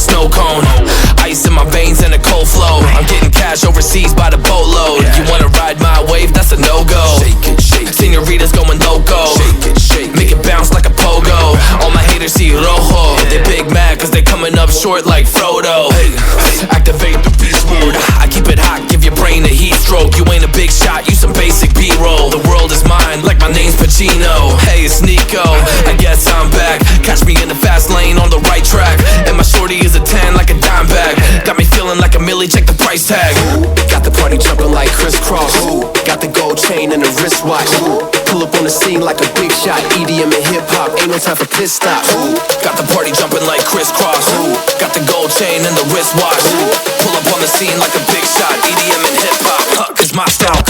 snow cone. Ice in my veins and a cold flow. I'm getting cash overseas by the boatload. You wanna ride my wave? That's a no-go. Senoritas going loco. Make it bounce like a pogo. All my haters see rojo. They big mad cause they coming up short like Frodo. Activate the beast mode. I keep it hot, give your brain a heat stroke. You ain't a big shot, you some basic B-roll. The world is mine, like my name's Pacino. Hey, it's Nico, I guess I'm back. Catch me in the fast lane on the right track. And my shorty is a 10 like a dime bag. Got me feeling like a milli, check the price tag. Got the party jumping like crisscross. Got the gold chain and the wristwatch. Pull up on the scene like a big shot. EDM and hip-hop, ain't no time for pit stops. Got the party jumping like crisscross. Got the gold chain and the wristwatch. Pull up on the scene like a big shot. EDM and hip-hop, cause my style.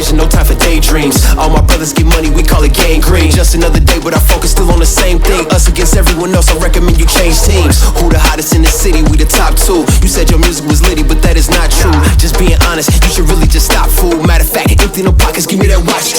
No time for daydreams. All my brothers get money, we call it gang green. Just another day, but our focus still on the same thing. Us against everyone else, I recommend you change teams. Who the hottest in the city? We the top two. You said your music was litty, but that is not true. Just being honest, you should really just stop, fool. Matter of fact, empty no pockets, give me that watch.